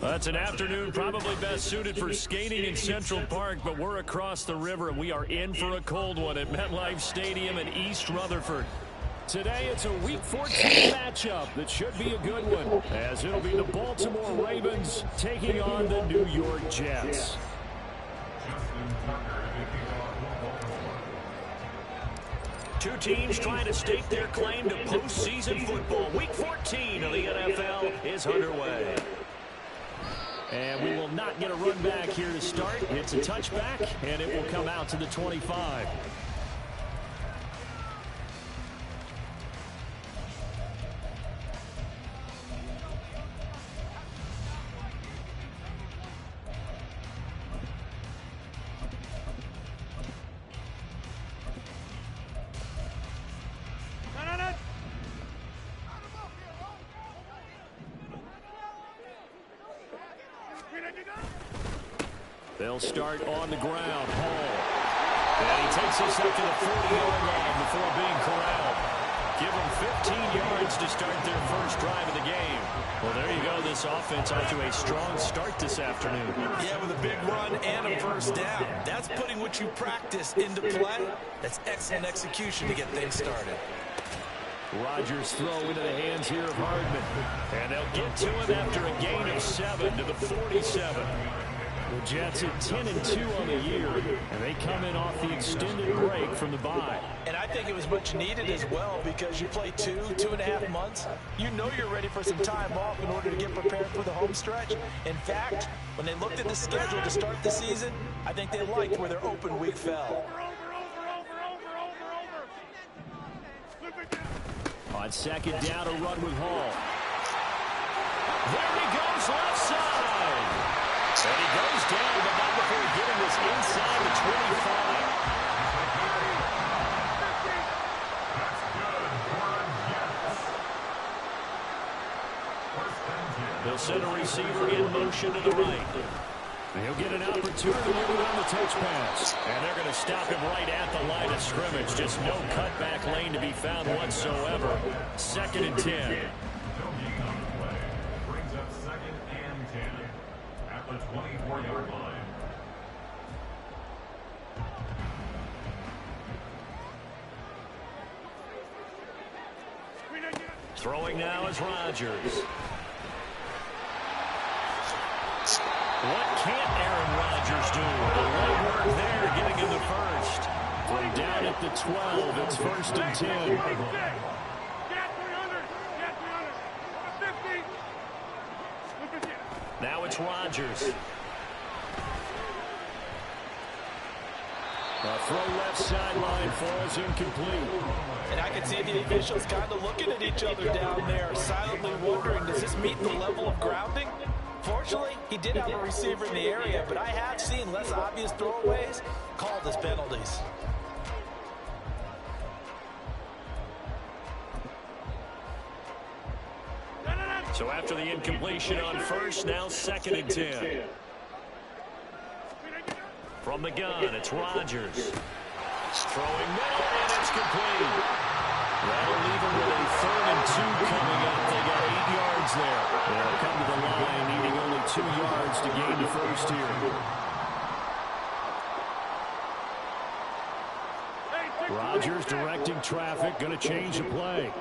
That's an afternoon probably best suited for skating in Central Park, but we're across the river, and we are in for a cold one at MetLife Stadium in East Rutherford. Today, it's a Week 14 matchup that should be a good one, as it'll be the Baltimore Ravens taking on the New York Jets. Two teams trying to stake their claim to postseason football. Week 14 of the NFL is underway. And we will not get a run back here to start. It's a touchback, and it will come out to the 25. They'll start on the ground. Hall. And he takes us up to the 40-yard line before being corralled. Give them 15 yards to start their first drive of the game. Well, there you go. This offense off to a strong start this afternoon. Yeah, with a big run and a first down. That's putting what you practice into play. That's excellent execution to get things started. Rodgers throw into the hands here of Hardman. And they'll get to him after a gain of 7 to the 47. The Jets at 10-2 on the year, and they come in off the extended break from the bye. And I think it was much needed as well, because you play 2.5 months. You know you're ready for some time off in order to get prepared for the home stretch. In fact, when they looked at the schedule to start the season, I think they liked where their open week fell. On second down, a run with Hall. There he goes, left side. And he goes down, but not before getting this inside the 25. They'll send a receiver in motion to the right. He'll get an opportunity to run the touch pass. And they're going to stop him right at the line of scrimmage. Just no cutback lane to be found whatsoever. 2nd and 10. Brings up 2nd and 10 at the 24-yard line. Throwing now is Rodgers. What can't Aaron Rodgers do? The legwork there, getting in the first. From down at the 12, it's 1st and 10. Now it's Rodgers. A throw left sideline falls incomplete. And I can see the officials kind of looking at each other down there, silently wondering, does this meet the level of grounding? Fortunately, he did have a receiver in the area, but I have seen less obvious throwaways called as penalties. So after the incompletion on first, now 2nd and 10. From the gun, it's Rodgers. Throwing middle, and it's complete. That'll leave him with a 3rd and 2 coming up. They got 8 yards there. They'll come to the line, needing only 2 yards to gain the first here. Rodgers directing traffic, going to change the play.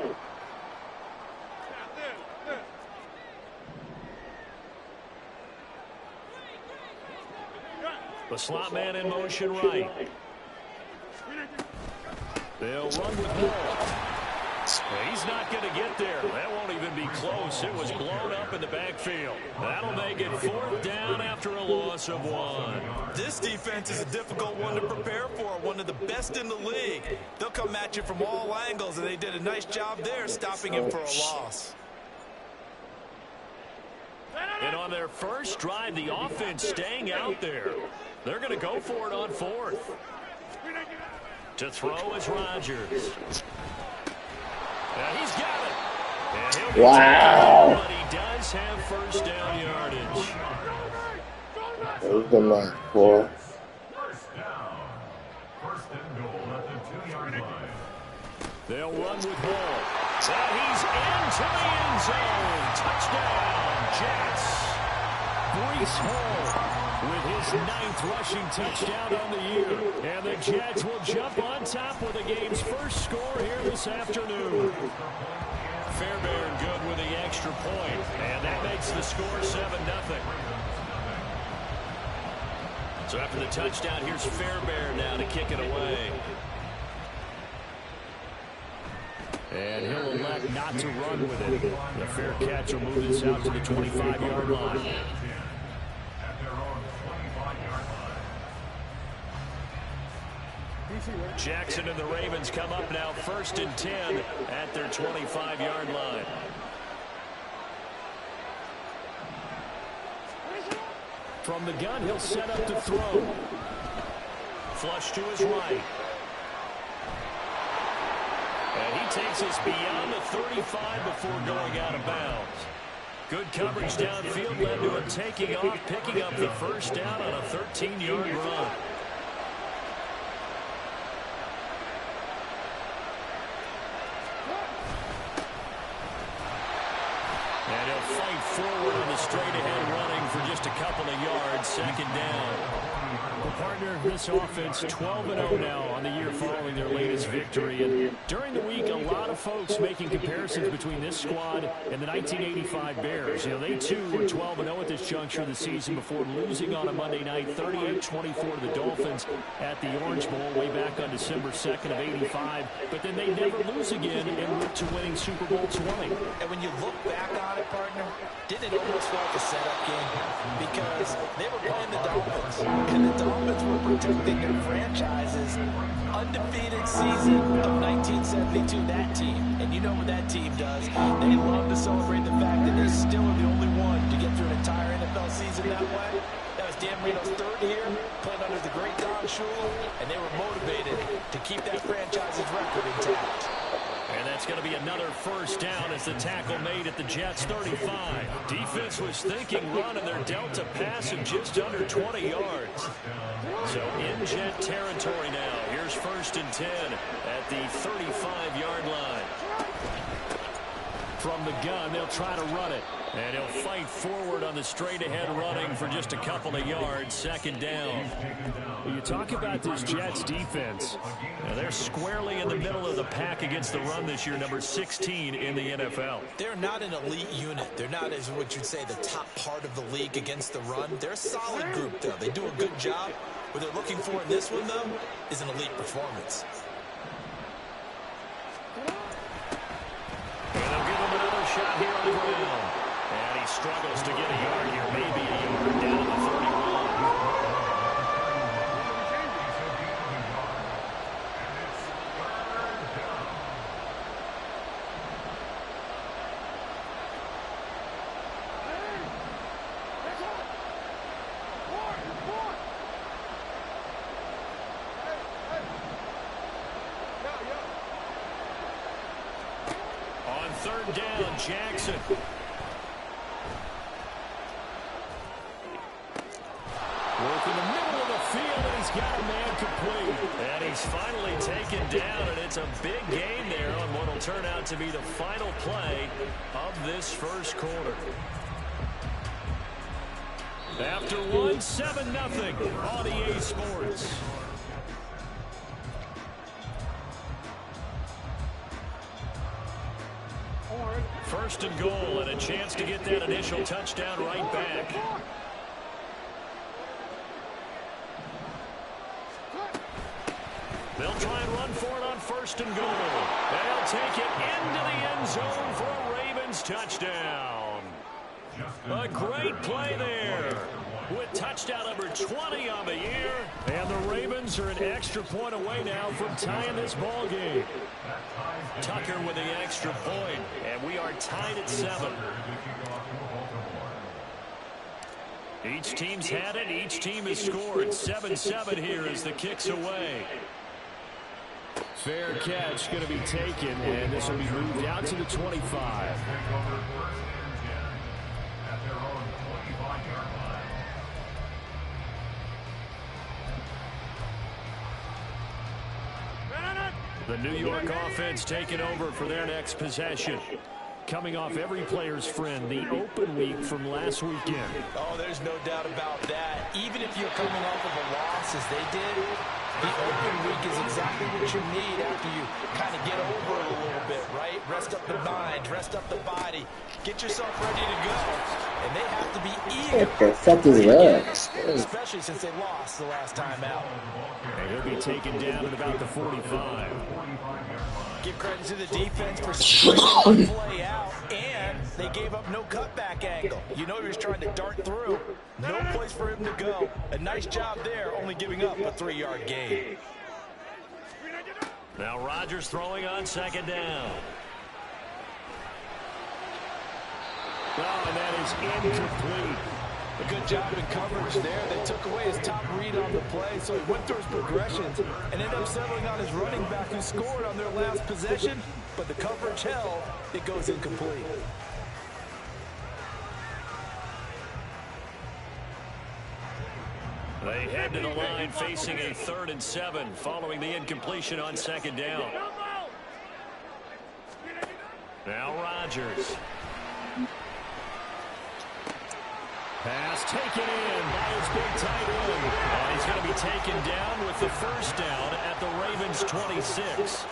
The slot man in motion right. They'll run with Hall. He's not going to get there. That won't even be close. It was blown up in the backfield. That'll make it 4th down after a loss of 1. This defense is a difficult one to prepare for, one of the best in the league. They'll come at you from all angles, and they did a nice job there stopping him for a loss. And on their first drive, the offense staying out there. They're going to go for it on 4th. To throw is Rodgers. And he's got it. And he'll be taken, but he does have first down yardage. There's the mark, boy. First down. 1st and goal at the 2-yard line. They'll run with Hall. And he's into the end zone. Touchdown, Jets. Brees Hall with his 9th rushing touchdown on the year. And the Jets will jump on top with the game's first score here this afternoon. Fairbairn good with the extra point, and that makes the score 7-0. So after the touchdown, here's Fairbairn now to kick it away. And he'll elect not to run with it. The fair catch will move this out to the 25-yard line. Jackson and the Ravens come up now 1st and 10 at their 25-yard line. From the gun, he'll set up to throw. Flush to his right. And he takes us beyond the 35 before going out of bounds. Good coverage downfield led to him taking off, picking up the first down on a 13-yard run. And he'll fight forward on the straight-ahead running for just a couple of yards, 2nd down. Well, partner, this offense 12-0 now on the year following their latest victory. And during the week, a lot of folks making comparisons between this squad and the 1985 Bears. You know, they too were 12-0 at this juncture of the season before losing on a Monday night 38-24 to the Dolphins at the Orange Bowl way back on December 2nd of '85. But then they never lose again en route to winning Super Bowl 20. And when you look back on it, partner, didn't it almost feel like a setup game? Because they were playing the Dolphins, and the Dolphins were protecting their franchise's undefeated season of 1972, that team. And you know what that team does. They love to celebrate the fact that they still are the only one to get through an entire NFL season that way. That was Dan Marino's 3rd year, playing under the great Don Shula, and they were motivated to keep that franchise's record intact. And that's going to be another first down as the tackle made at the Jets' 35. Defense was thinking run, and they're dealt a pass of just under 20 yards. So in Jet territory now. Here's 1st and 10 at the 35-yard line. From the gun, they'll try to run it. And he'll fight forward on the straight-ahead running for just a couple of yards, 2nd down. You talk about this Jets defense. Now they're squarely in the middle of the pack against the run this year, number 16 in the NFL. They're not an elite unit. They're not, as what you'd say, the top part of the league against the run. They're a solid group, though. They do a good job. What they're looking for in this one, though, is an elite performance. And they'll give him another shot here on the ground. And he struggles to get a yard here, maybe a yard down to the 31. On 3rd down, Jackson. Working the middle of the field, and he's got a man complete. And he's finally taken down, and it's a big gain there on what will turn out to be the final play of this first quarter. After one, 7-0 on EA Sports. First and goal, and a chance to get that initial touchdown right back. They'll try and run for it on 1st and goal. They'll take it into the end zone for a Ravens touchdown. A great play there with touchdown number 20 on the year. And the Ravens are an extra point away now from tying this ball game. Tucker with the extra point, and we are tied at 7. Each team's had it. Each team has scored. 7-7 here as the kick's away. Fair catch going to be taken, and this will be moved out to the 25. The New York offense taking over for their next possession. coming off every player's friend, the open week from last weekend. Oh, there's no doubt about that. Even if you're coming off of a loss as they did, the open week is exactly what you need after you kind of get over it a little bit, right? Rest up the mind, rest up the body, get yourself ready to go. And they have to be eager. What the fuck is that? Especially since they lost the last time out. And he'll be taken down at about the 45. Give credit to the defense for stringing the play out, and they gave up no cutback angle. You know he was trying to dart through. No place for him to go. A nice job there, only giving up a 3-yard gain. Now Rodgers throwing on second down. Oh, and that is incomplete. A good job in coverage there. They took away his top read on the play, so he went through his progressions and ended up settling on his running back who scored on their last possession, but the coverage held. It goes incomplete. They head to the line facing a 3rd and 7 following the incompletion on second down. Now Rodgers. Pass taken in by his big tight end. And he's going to be taken down with the first down at the Ravens' 26.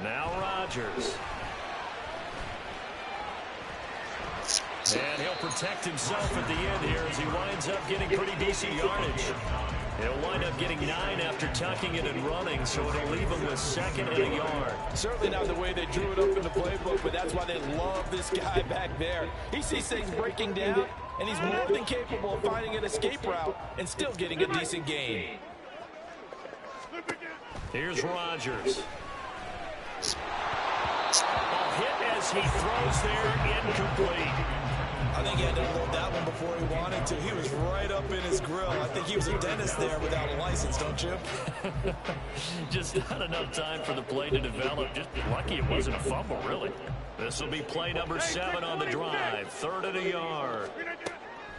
Now Rodgers. And he'll protect himself at the end here as he winds up getting pretty decent yardage. He'll wind up getting 9 after tucking it and running, so it'll leave him with 2nd and a yard. Certainly not the way they drew it up in the playbook, but that's why they love this guy back there. He sees things breaking down, and he's more than capable of finding an escape route and still getting a decent gain. Here's Rodgers. A hit as he throws there, incomplete. I think he had to unload that one before he wanted to. He was right up in his grill. I think he was a dentist there without a license, don't you? Just not enough time for the play to develop. Just lucky it wasn't a fumble, really. This will be play number 7 on the drive. 3rd and a yard.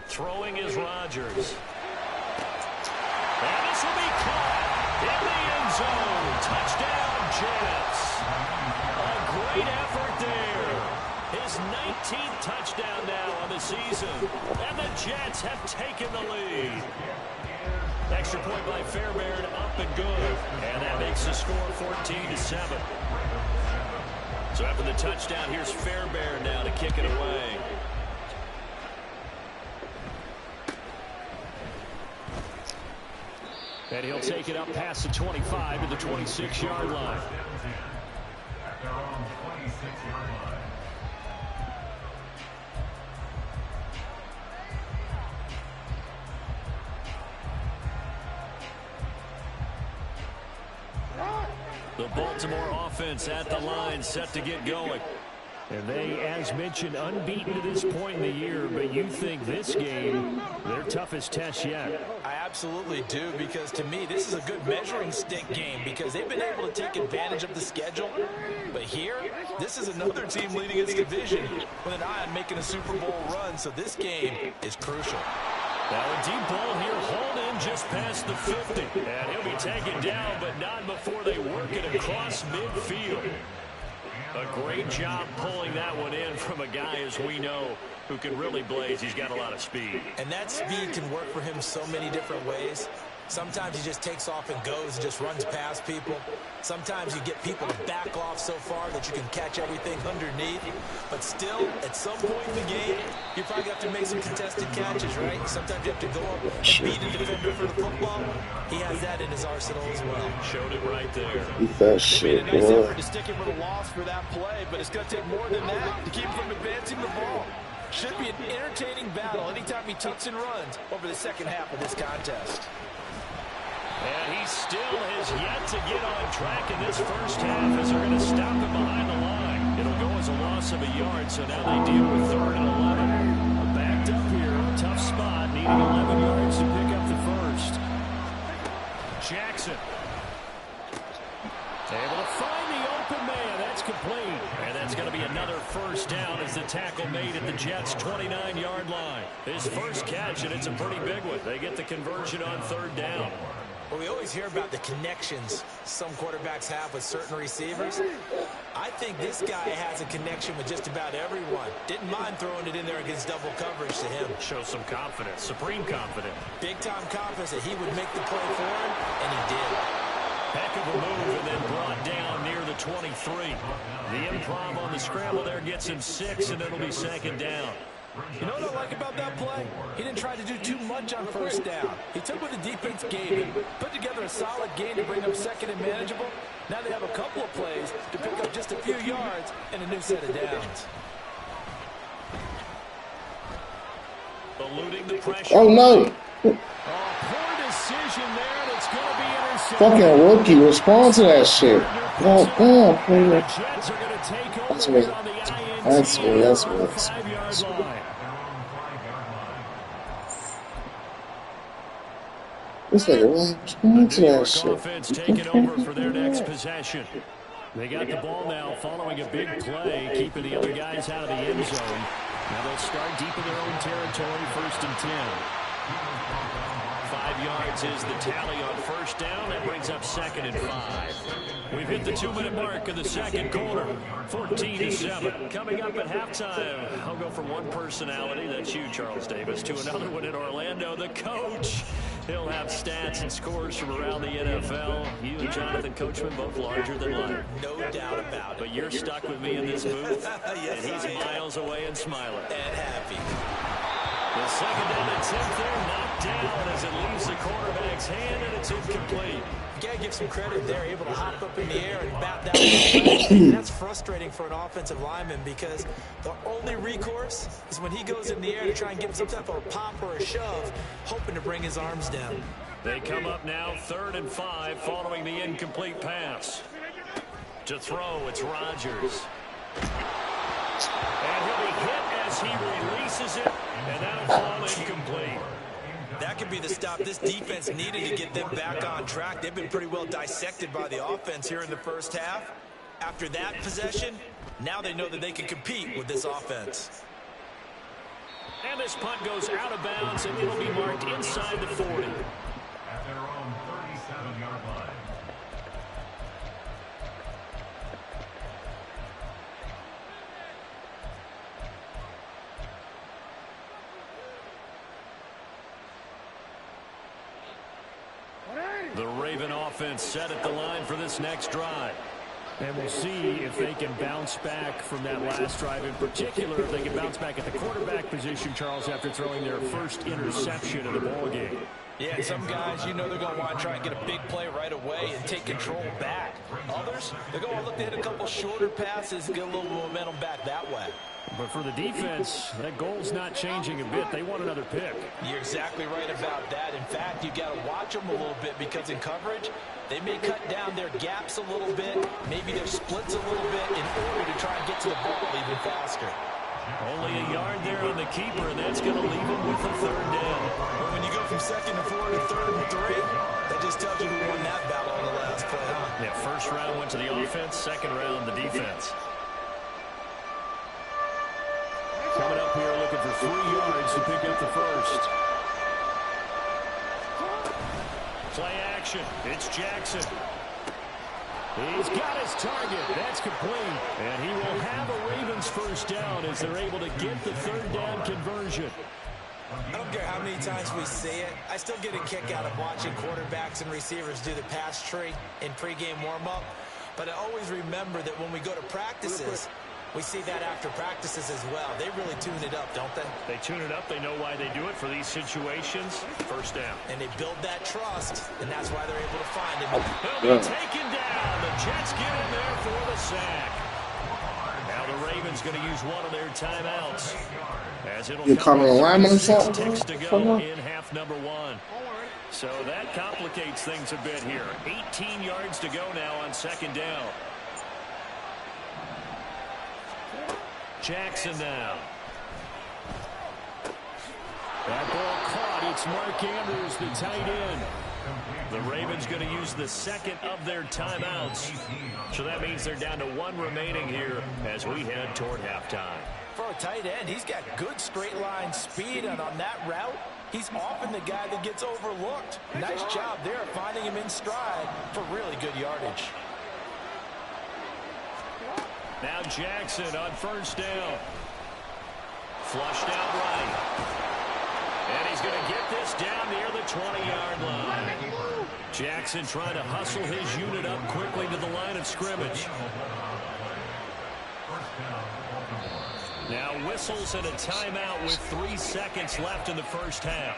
Throwing is Rodgers. And this will be caught in the end zone. Touchdown, Jets. A great effort there. His 19th touchdown now on the season. And the Jets have taken the lead. Extra point by Fairbairn, up and good. And that makes the score 14-7. So after the touchdown, here's Fairbairn now to kick it away. And he'll take it up past the 25 to the 26-yard line. At their own 26-yard line. The Baltimore offense at the line, set to get going. And they, as mentioned, unbeaten to this point in the year, but you think this game, their toughest test yet. I absolutely do, because to me, this is a good measuring stick game because they've been able to take advantage of the schedule. But here, this is another team leading its division with an eye on making a Super Bowl run, so this game is crucial. Now a deep ball here, hauled in just past the 50. And he'll be taken down, but not before they work it across midfield. A great job pulling that one in from a guy, as we know, who can really blaze. He's got a lot of speed. And that speed can work for him so many different ways. Sometimes he just takes off and goes and just runs past people. Sometimes you get people to back off so far that you can catch everything underneath. But still, at some point in the game, you probably have to make some contested catches, right? Sometimes you have to go up and beat a defender for the football. He has that in his arsenal as well. Showed it right there. Eat that shit, Made a nice boy. effort to stick him with a loss for that play, but it's going to take more than that to keep him from advancing the ball. Should be an entertaining battle anytime he tucks and runs over the second half of this contest. And he still has yet to get on track in this first half as they're going to stop him behind the line. It'll go as a loss of a yard, so now they deal with 3rd and 11. Backed up here, tough spot, needing 11 yards to pick up the first. Jackson. Able to find the open man. That's complete. And that's going to be another first down as the tackle made at the Jets' 29-yard line. His first catch, and it's a pretty big one. They get the conversion on 3rd down. Well, we always hear about the connections some quarterbacks have with certain receivers. I think this guy has a connection with just about everyone. Didn't mind throwing it in there against double coverage to him. Shows some confidence, supreme confidence. Big-time confidence that he would make the play for him, and he did. Heck of a move, and then brought down near the 23. The improv on the scramble there gets him 6, and it'll be second down. You know what I like about that play? He didn't try to do too much on first down. He took what the defense gave him, put together a solid game to bring up second and manageable. Now they have a couple of plays to pick up just a few yards and a new set of downs. Eluding the pressure. Oh, no. Poor decision there, and it's going to be intercepted. Fucking rookie, respond to that shit. Oh, God, player. The Jets are going to take That's over me. here on the INT That's me. That's me. on the That's me. 5-yard line. This nigga won't respond to New that York shit. offense taking over for their next possession. They got the ball now following a big play, keeping the other guys out of the end zone. Now they'll start deep in their own territory, 1st and 10. 5 yards is the tally on first down. That brings up 2nd and 5. We've hit the 2-minute mark of the second quarter, 14-7. Coming up at halftime, I'll go from one personality, that's you, Charles Davis, to another one in Orlando, the coach. He'll have stats and scores from around the NFL. You and Jonathan Coachman both larger than life. No doubt about it. But you're stuck with me in this booth, Yes, and he's miles away and smiling. And happy. The second down attempt there, knocked down as it leaves the quarterback's hand, and it's incomplete. You gotta give some credit there, able to hop up in the air and bat that one. That's frustrating for an offensive lineman because the only recourse is when he goes in the air to try and get some type of a pop or a shove, hoping to bring his arms down. They come up now 3rd and 5 following the incomplete pass. To throw, it's Rodgers. And he'll be hit as he releases it, and that'll fall incomplete. That could be the stop this defense needed to get them back on track. They've been pretty well dissected by the offense here in the first half. After that possession, now they know that they can compete with this offense. And this punt goes out of bounds, and it'll be marked inside the 40. At their own 37-yard line. The Raven offense set at the line for this next drive. And we'll see if they can bounce back from that last drive. In particular, if they can bounce back at the quarterback position, Charles, after throwing their first interception of the ballgame. Yeah, some guys, you know they're going to want to try and get a big play right away and take control back. Others, they're going to look to hit a couple shorter passes, get a little momentum back that way. But for the defense, that goal's not changing a bit. They want another pick. You're exactly right about that. In fact, you got to watch them a little bit because in coverage, they may cut down their gaps a little bit, maybe their splits a little bit in order to try and get to the ball even faster. Only a yard there on the keeper, and that's going to leave him with a 3rd down. But when you go from 2nd and 4 to 3rd and 3, that just tells you who won that battle on the last play, huh? Yeah, first round went to the offense, second round the defense. Coming up here looking for 3 yards to pick up the first. Play action. It's Jackson. He's got his target. That's complete. And he will have a Ravens first down as they're able to get the 3rd down conversion. I don't care how many times we see it. I still get a kick out of watching quarterbacks and receivers do the pass tree in pregame warm-up. But I always remember that when we go to practices, we see that after practices as well. They really tune it up, don't they? They tune it up. They know why they do it for these situations. First down. And they build that trust, and that's why they're able to find him. He'll be taken down. The Jets get in there for the sack. Now the Ravens going to use one of their timeouts. As it'll You coming around or 6 something? ticks to go in half number 1. So that complicates things a bit here. 18 yards to go now on 2nd down. Jackson now. That ball caught. It's Mark Andrews, the tight end. The Ravens going to use the 2nd of their timeouts. So that means they're down to 1 remaining here as we head toward halftime. For a tight end, he's got good straight line speed, and on that route, He's often the guy that gets overlooked. Nice job there finding him in stride for really good yardage. Now Jackson on first down. Flushed out right. And he's going to get this down near the 20-yard line. Jackson trying to hustle his unit up quickly to the line of scrimmage. Now whistles and a timeout with 3 seconds left in the first half.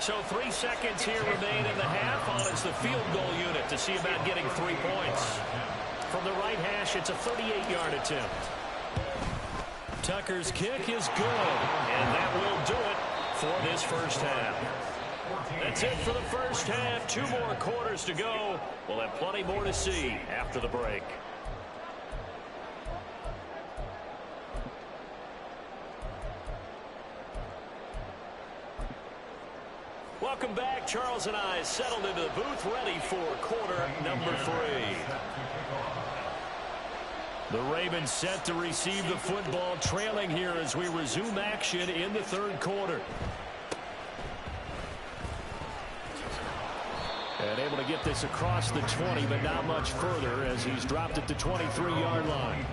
So 3 seconds here remain in the half on it's the field goal unit to see about getting 3 points. From the right hash, it's a 38-yard attempt. Tucker's kick is good, and that will do it for this first half. That's it for the first half. 2 more quarters to go. We'll have plenty more to see after the break. Welcome back. Charles and I settled into the booth ready for quarter number 3. The Ravens set to receive the football, trailing here as we resume action in the third quarter. And able to get this across the 20, but not much further as he's dropped it to 23-yard line.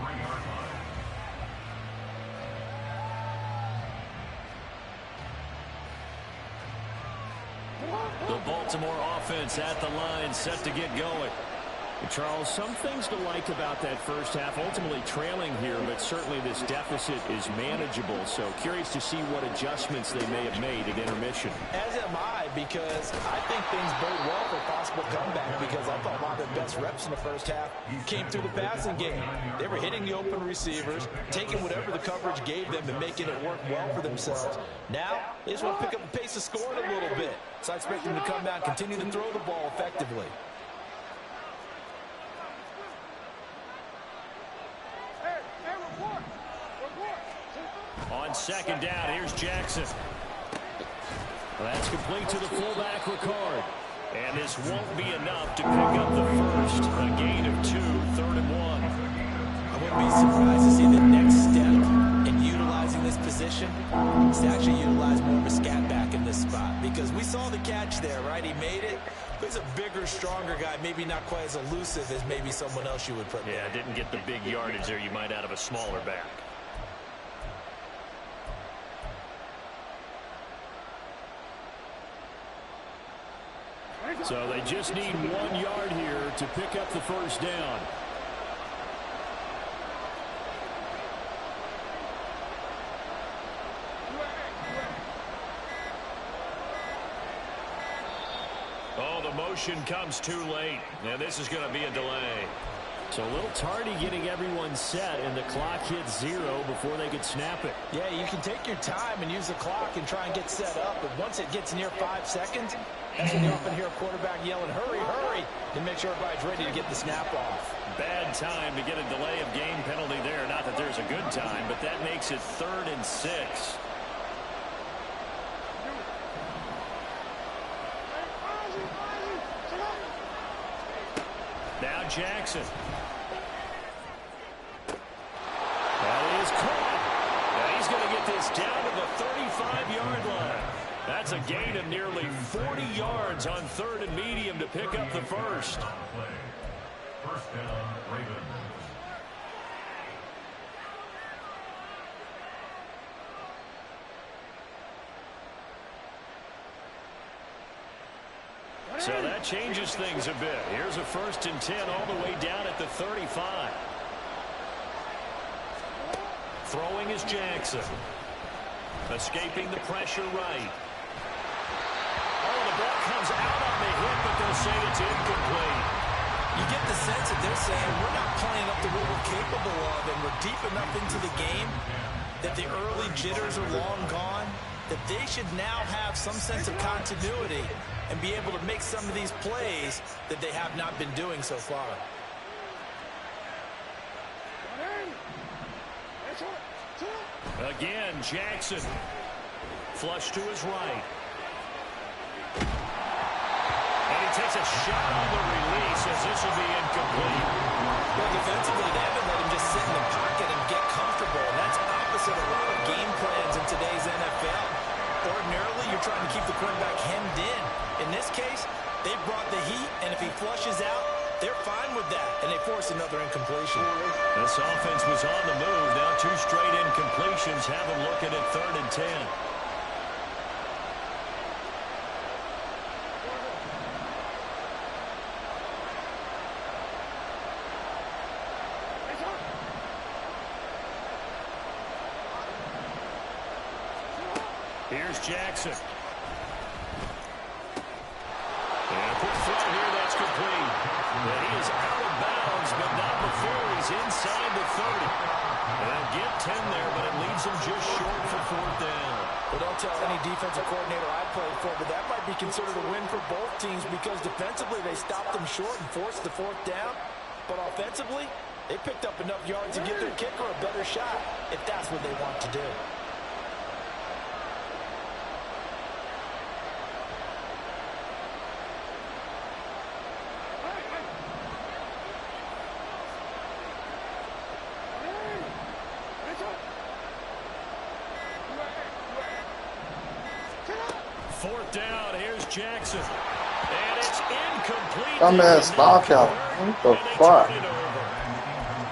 The Baltimore offense at the line, set to get going. Charles, some things to like about that first half. Ultimately trailing here, but certainly this deficit is manageable. So curious to see what adjustments they may have made at intermission. As am I, because I think things bode well for a possible comeback, because I thought a lot of their best reps in the first half came through the passing game. They were hitting the open receivers, taking whatever the coverage gave them and making it work well for themselves. Now, they just want to pick up the pace of scoring a little bit. So I expect them to come out and continue to throw the ball effectively. On second down, here's Jackson. That's complete to the fullback, Ricard. And this won't be enough to pick up the first. A gain of 2, 3rd and 1. I wouldn't be surprised to see the next step in utilizing this position is to actually utilize more of a scat back in this spot. Because we saw the catch there, right? He made it. But he's a bigger, stronger guy, maybe not quite as elusive as maybe someone else you would put there. Yeah, didn't get the big yardage there you might out of a smaller back. So they just need 1 yard here to pick up the first down. Oh, the motion comes too late. And this is going to be a delay. So a little tardy getting everyone set, and the clock hits 0 before they could snap it. Yeah, you can take your time and use the clock and try and get set up, but once it gets near 5 seconds, that's when you often hear a quarterback yelling, hurry, hurry, to make sure everybody's ready to get the snap off. Bad time to get a delay of game penalty there. Not that there's a good time, but that makes it 3rd and 6. Now Jackson. That is caught. Now he's going to get this down to the 35-yard line. That's a gain of nearly 40 yards on 3rd and medium to pick up the first. First down, Ravens. So that changes things a bit. Here's a 1st and 10 all the way down at the 35. Throwing is Jackson. Escaping the pressure right. Oh, the ball comes out on the hit, but they'll say it's incomplete. You get the sense that they're saying we're not playing up to what we're capable of, and we're deep enough into the game that the early jitters are long gone, that they should now have some sense of continuity and be able to make some of these plays that they have not been doing so far. Again, Jackson. Flush to his right. And he takes a shot on the release as this will be incomplete. Well, defensively, they haven't let him just sit in the pocket and get comfortable. And that's opposite a lot of game plans in today's NFL. Ordinarily, you're trying to keep the quarterback hemmed in. In this case, they brought the heat, and if he flushes out, they're fine with that, and they force another incompletion. This offense was on the move. Now 2 straight incompletions have them looking at 3rd and 10. Here's Jackson. And a quick throw here, that's complete. And he is out of bounds, but not before he's inside the 30. And they'll get 10 there, but it leaves him just short for 4th down. Well, don't tell any defensive coordinator I played for, but that might be considered a win for both teams because defensively they stopped them short and forced the 4th down. But offensively, they picked up enough yards to give their kicker a better shot if that's what they want to do. Down, here's Jackson. And it's incomplete. Dumbass knockout. What the fuck?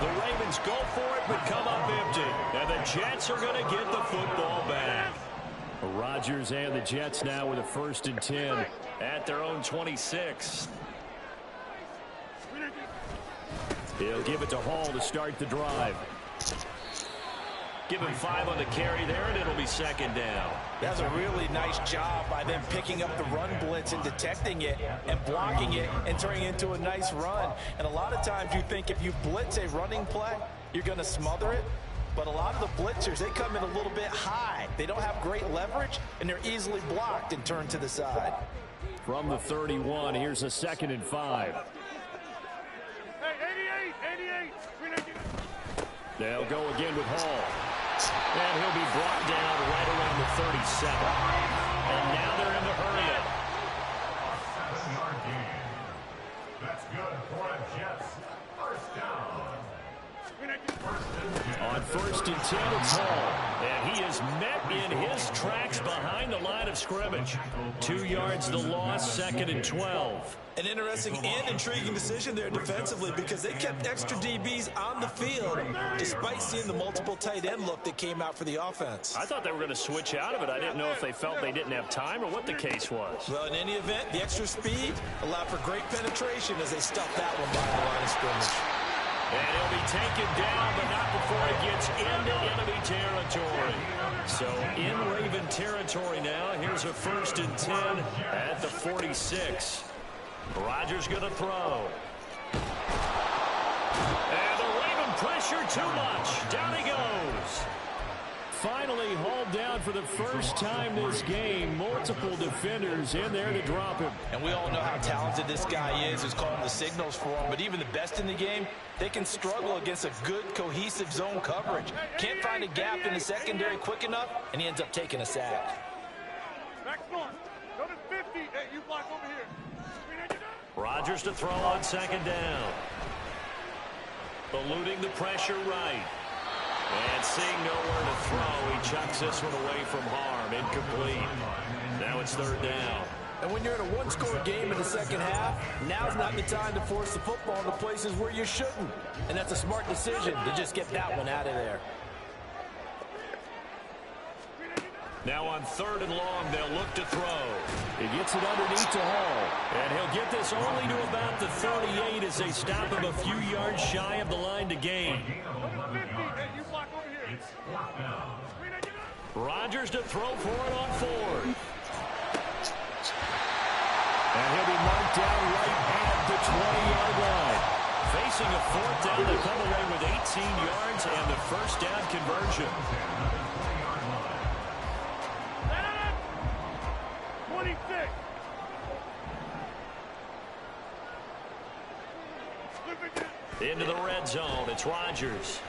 The Ravens go for it, but come up empty. And the Jets are going to get the football back. Rodgers and the Jets now with a 1st and 10 at their own 26. He'll give it to Hall to start the drive. Give him 5 on the carry there, and it'll be 2nd down. That's a really nice job by them picking up the run blitz and detecting it and blocking it and turning it into a nice run. And a lot of times you think if you blitz a running play, you're going to smother it. But a lot of the blitzers, they come in a little bit high. They don't have great leverage, and they're easily blocked and turned to the side. From the 31, here's a 2nd and 5. They'll go again with Hall. And he'll be brought down right around the 37. And now they're in the hurry-up. 7-yard gain. That's good for the Jets. 1st down. On 1st and 10, it's Hall. And he is met in his tracks behind the line of scrimmage. 2 yards the loss, 2nd and 12. An interesting and intriguing decision there defensively because they kept extra DBs on the field despite seeing the multiple tight end look that came out for the offense. I thought they were going to switch out of it. I didn't know if they felt they didn't have time or what the case was. Well, in any event, the extra speed allowed for great penetration as they stuffed that one by the line of scrimmage. And he'll be taken down, but not before it gets into enemy territory. So in Raven territory now, here's a 1st and 10 at the 46. Rodgers going to throw. And the Raven pressure too much. Down he goes. Finally hauled down for the first time this game. Multiple defenders in there to drop him. And we all know how talented this guy is who's calling the signals for him. But even the best in the game, they can struggle against a good, cohesive zone coverage. Can't find a gap in the secondary quick enough, and he ends up taking a sack. Rodgers to throw on 2nd down. Eluding the pressure right. And seeing nowhere to throw, he chucks this one away from harm. Incomplete. Now it's 3rd down. And when you're in a one-score game in the second half, now's not the time to force the football into places where you shouldn't. And that's a smart decision to just get that one out of there. Now on 3rd and long, they'll look to throw. He gets it underneath to Hall. And he'll get this only to about the 38 as they stop him a few yards shy of the line to gain. Rodgers to throw for it on 4th. And he'll be marked down right at the 20-yard line. Facing a 4th down, they come away with 18 yards and the 1st down conversion. 26. Into the red zone, it's Rodgers.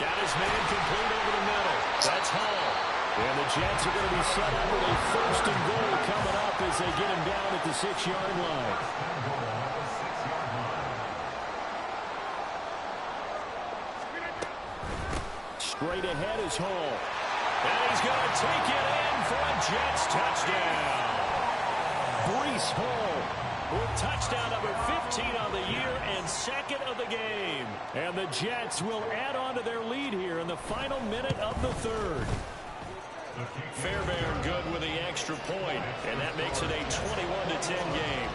Got his man complete over the middle. That's Hall. And the Jets are going to be set up with a 1st and goal coming up as they get him down at the 6-yard line. Straight ahead is Hall. And he's going to take it in for a Jets touchdown. Breece Hall with touchdown number 15 on the year and second of the game. And the Jets will add on to their lead here in the final minute of the third. Fairbairn good with the extra point, and that makes it a 21-10 game.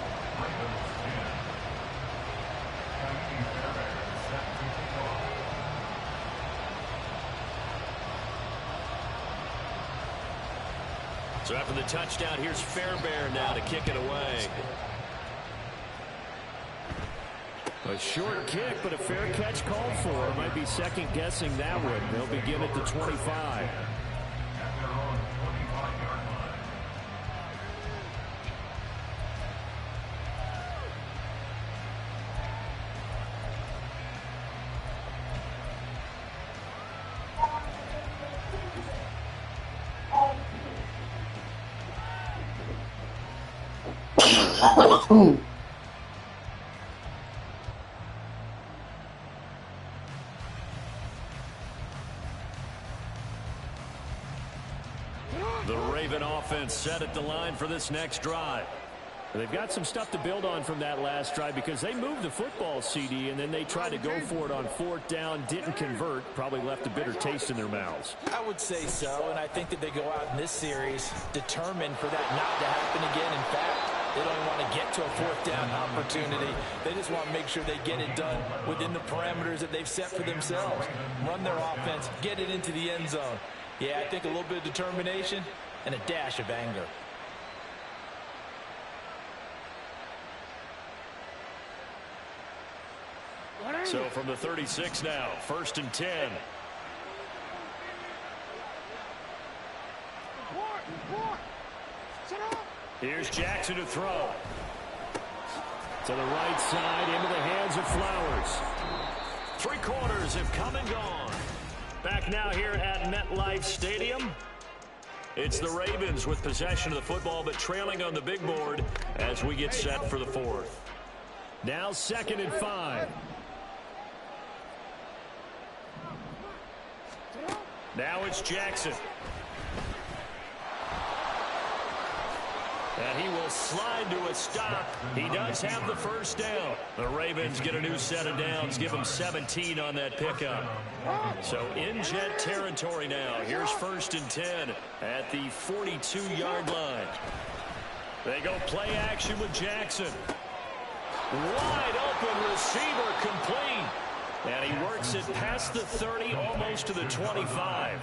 So after the touchdown, here's Fairbairn now to kick it away. A short kick, but a fair catch called for. Might be second-guessing that one. They'll begin at the 25. The Raven offense set at the line for this next drive. They've got some stuff to build on from that last drive because they moved the football, CD, and then they tried to go for it on fourth down, didn't convert, probably left a bitter taste in their mouths. I would say so, and I think that they go out in this series determined for that not to happen again. In fact, they don't even want to get to a fourth down opportunity. They just want to make sure they get it done within the parameters that they've set for themselves. Run their offense, get it into the end zone. Yeah, I think a little bit of determination and a dash of anger. So from the 36 now, 1st and 10. Here's Jackson to throw. To the right side, into the hands of Flowers. 3 quarters have come and gone. Back now here at MetLife Stadium. It's the Ravens with possession of the football, but trailing on the big board as we get set for the fourth. Now 2nd and 5. Now it's Jackson. And he will slide to a stop. He does have the first down. The Ravens get a new set of downs, give them 17 on that pickup. So in Jet territory now. Here's 1st and 10 at the 42-yard line. They go play action with Jackson. Wide open receiver complete. And he works it past the 30, almost to the 25.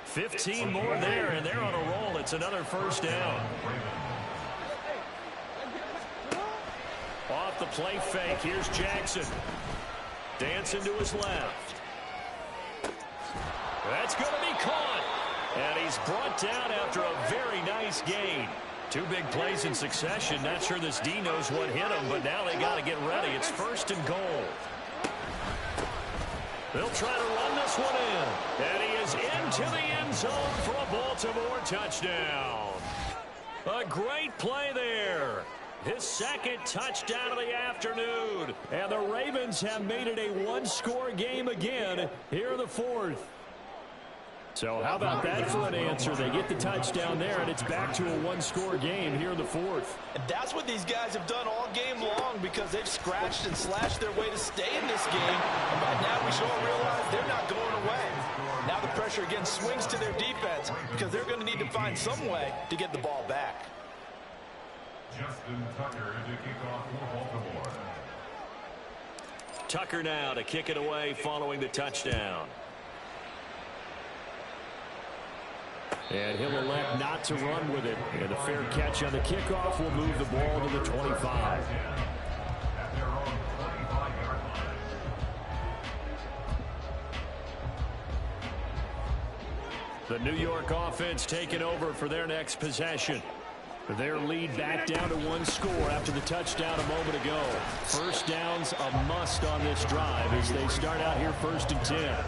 15 more there, and they're on a roll. It's another first down. Off the play fake, here's Jackson. Dancing to his left. That's going to be caught. And he's brought down after a very nice gain. 2 big plays in succession. Not sure this D knows what hit him, but now they got to get ready. It's 1st and goal. They'll try to run this one in. And he is into the end zone for a Baltimore touchdown. A great play there. His 2nd touchdown of the afternoon. And the Ravens have made it a 1-score game again here in the 4th. So how about that for an answer? They get the touchdown there, and it's back to a 1-score game here in the 4th. And that's what these guys have done all game long because they've scratched and slashed their way to stay in this game. And by now we should all realize they're not going away. Now the pressure again swings to their defense because they're going to need to find some way to get the ball back. Justin Tucker to kick off for Baltimore. Tucker now to kick it away following the touchdown. And he'll elect not to run with it. And a fair catch on the kickoff will move the ball to the 25. The New York offense taking over for their next possession. Their lead back down to 1 score after the touchdown a moment ago. First down's a must on this drive as they start out here 1st and 10.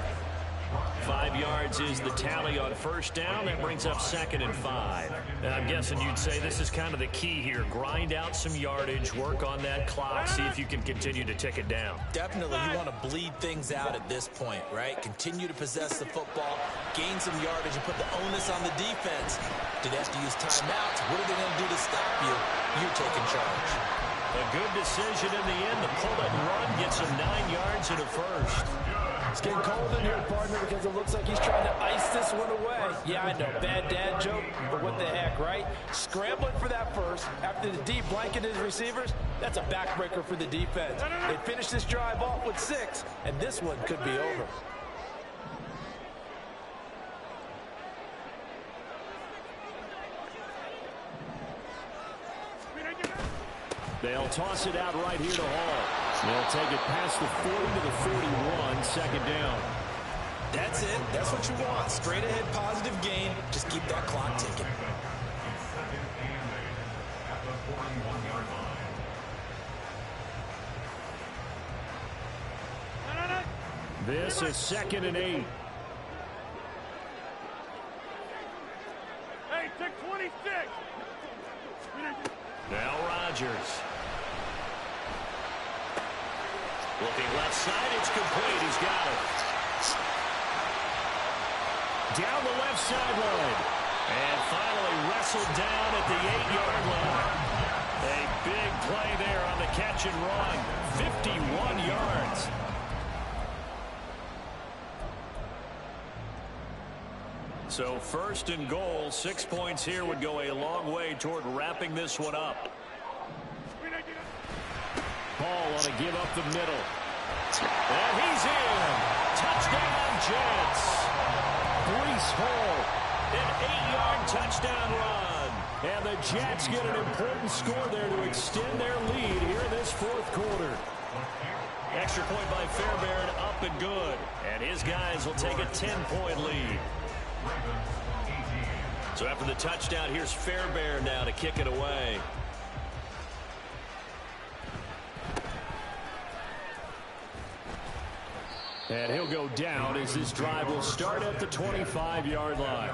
5 yards is the tally on first down. That brings up 2nd and 5. And I'm guessing you'd say this is kind of the key here. Grind out some yardage, work on that clock, see if you can continue to tick it down. Definitely, you want to bleed things out at this point, right? Continue to possess the football, gain some yardage, and put the onus on the defense. Do they have to use timeouts? What are they going to do to stop you? You're taking charge. A good decision in the end to pull it and run, gets him 9 yards and a first. It's getting cold in here, partner, because it looks like he's trying to ice this one away. Yeah, I know, bad dad joke, but what the heck, right? Scrambling for that first after the D blanketed his receivers, that's a backbreaker for the defense. They finished this drive off with 6, and this one could be over. They'll toss it out right here to Hall. They'll take it past the 40 to the 41, 2nd down. That's it. That's what you want. Straight ahead positive gain. Just keep that clock ticking. This is 2nd and 8. Hey, take 26. Now Rodgers. Looking left side, it's complete. He's got it. Down the left sideline. And finally wrestled down at the 8-yard line. A big play there on the catch and run. 51 yards. So 1st and goal, 6 points here would go a long way toward wrapping this one up. Hall want to give up the middle. And he's in. Touchdown, Jets. Breece Hall, an 8-yard touchdown run. And the Jets get an important score there to extend their lead here in this 4th quarter. Extra point by Fairbairn, up and good. And his guys will take a 10-point lead. So after the touchdown, here's Fairbairn now to kick it away. And he'll go down as this drive will start at the 25-yard line.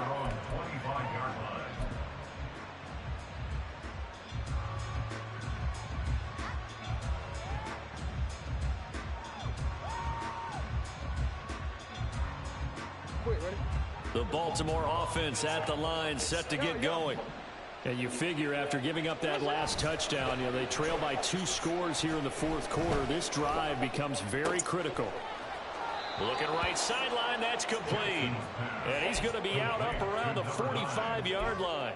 The Baltimore offense at the line, set to get going. And you figure after giving up that last touchdown, they trail by 2 scores here in the 4th quarter. This drive becomes very critical. Looking right sideline, that's complete. And he's going to be out up around the 45-yard line.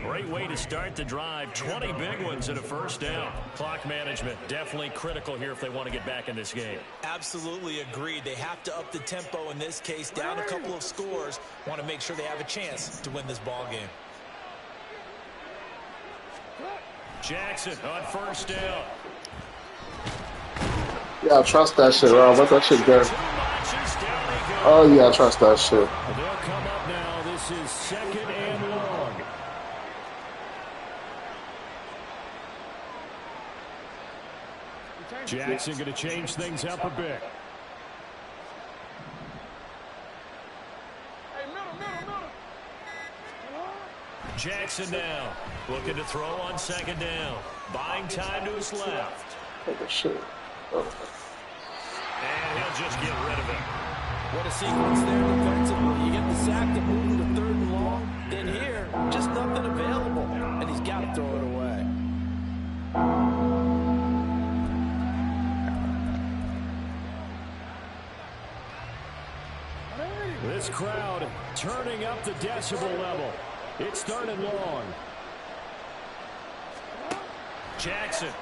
Great way to start the drive. 20 big ones and a first down. Clock management definitely critical here if they want to get back in this game. Absolutely agreed. They have to up the tempo in this case. Down a couple of scores. Want to make sure they have a chance to win this ball game. Jackson on first down. Yeah, I trust that shit, Rob. Let that shit go. Oh, yeah, I trust that shit. They'll come up now. This is 2nd and long. Jackson going to change things up a bit. Jackson now looking to throw on 2nd down. Buying time to his left. Take a shit. Oh. And he'll just get rid of it. What a sequence there defensively. You get the sack to move to 3rd and long. Then here, just nothing available. And he's got to throw it away. This crowd turning up the decibel level. It's 3rd and long. Jackson.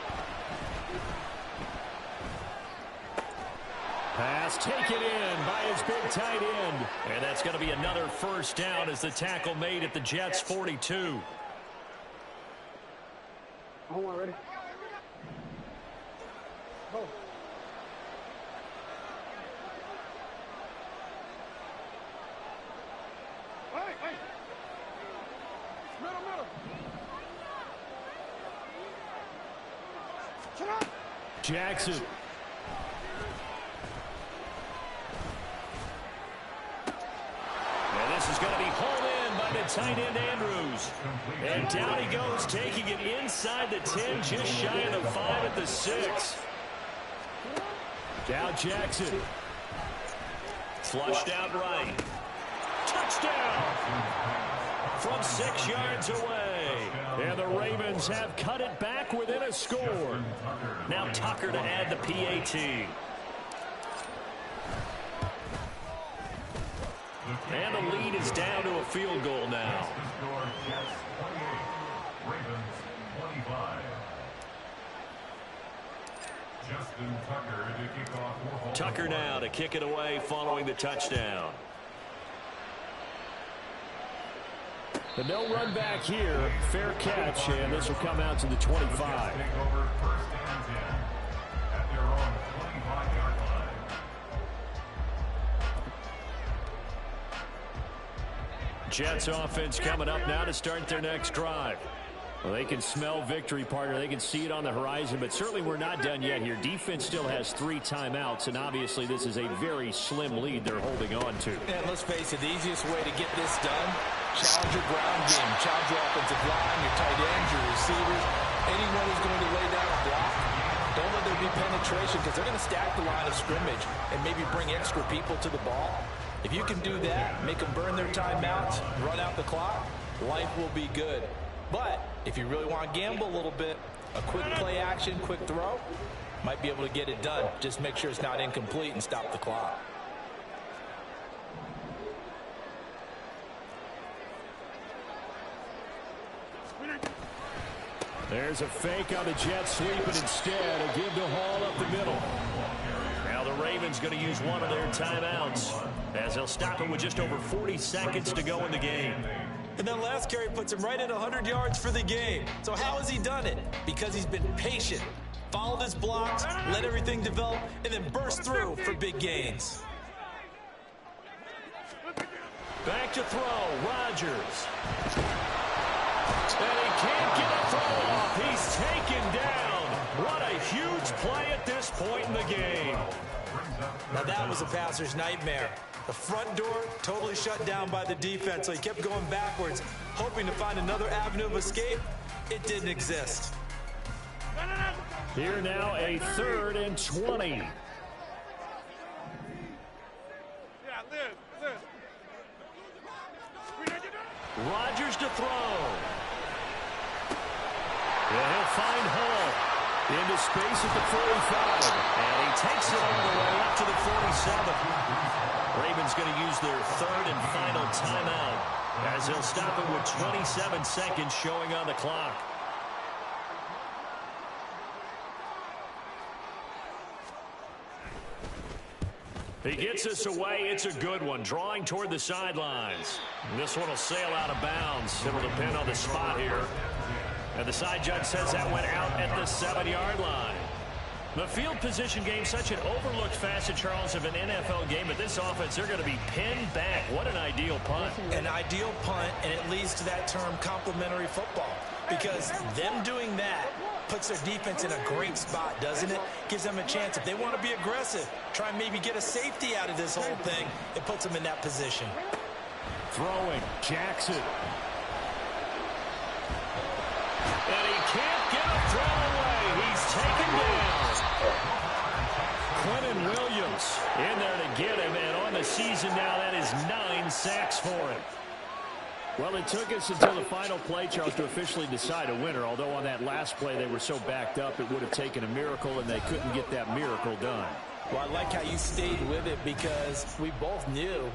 Pass taken in by his big tight end. And that's going to be another first down as the tackle made at the Jets' 42. Hold on, ready? Hold. Hey! Middle. Shut up! Jackson. is going to be hauled in by the tight end Andrews. And down he goes, taking it inside the 10, just shy of the 5 at the 6. Now Jackson. Flushed out right. Touchdown! From 6 yards away. And the Ravens have cut it back within a score. Now Tucker to add the PAT. And the lead is down to a field goal now. Tucker now to kick it away following the touchdown. The no run back here, fair catch, and this will come out to the 25. Jets offense coming up now to start their next drive. Well, they can smell victory, partner. They can see it on the horizon, but certainly we're not done yet here. Defense still has 3 timeouts, and obviously this is a very slim lead they're holding on to. And let's face it, the easiest way to get this done, challenge your ground game, challenge your offensive line, your tight ends, your receivers, anyone who's going to lay down a block. Don't let there be penetration because they're going to stack the line of scrimmage and maybe bring extra people to the ball. If you can do that, make them burn their timeouts, run out the clock, life will be good. But if you really want to gamble a little bit, a quick play action, quick throw, might be able to get it done. Just make sure it's not incomplete and stop the clock. There's a fake on the Jets sweep, and instead a give to Hall up the middle. Now the Ravens going to use one of their timeouts as they'll stop it with just over 40 seconds to go in the game. And that last carry puts him right at 100 yards for the game. So how has he done it? Because he's been patient, followed his blocks, let everything develop, and then burst through for big gains. Back to throw, Rodgers. And he can't get a throw off. He's taken down. What a huge play at this point in the game. Now that was a passer's nightmare. The front door totally shut down by the defense, so he kept going backwards, hoping to find another avenue of escape. It didn't exist. Here now a 3rd and 20. Rodgers to throw. And he'll find Hall into space at the 45. And he takes it all the way up to the 47. Ravens going to use their 3rd and final timeout as they'll stop it with 27 seconds showing on the clock. He gets this away. It's a good one. Drawing toward the sidelines. This one will sail out of bounds. It'll depend on the spot here. And the side judge says that went out at the 7-yard line. The field position game, such an overlooked facet, Charles, of an NFL game. But this offense, they're going to be pinned back. What an ideal punt. An ideal punt, and it leads to that term complementary football. Because them doing that puts their defense in a great spot, doesn't it? Gives them a chance. If they want to be aggressive, try and maybe get a safety out of this whole thing, it puts them in that position. Throwing, Jackson. And he can't get a throw away. He's taken down. Quentin Williams in there to get him, and on the season now, that is 9 sacks for him. Well, it took us until the final play, Charles, to officially decide a winner, although on that last play they were so backed up it would have taken a miracle, and they couldn't get that miracle done. Well, I like how you stayed with it because we both knew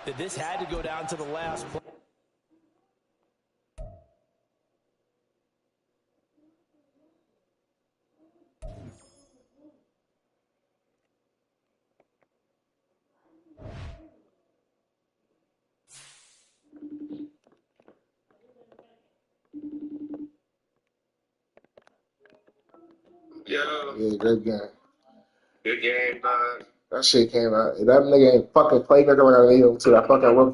that this had to go down to the last play. Yeah, good game. Good game, man. That shit came out. That nigga ain't fucking playmaker like I need him to that fucking rookie.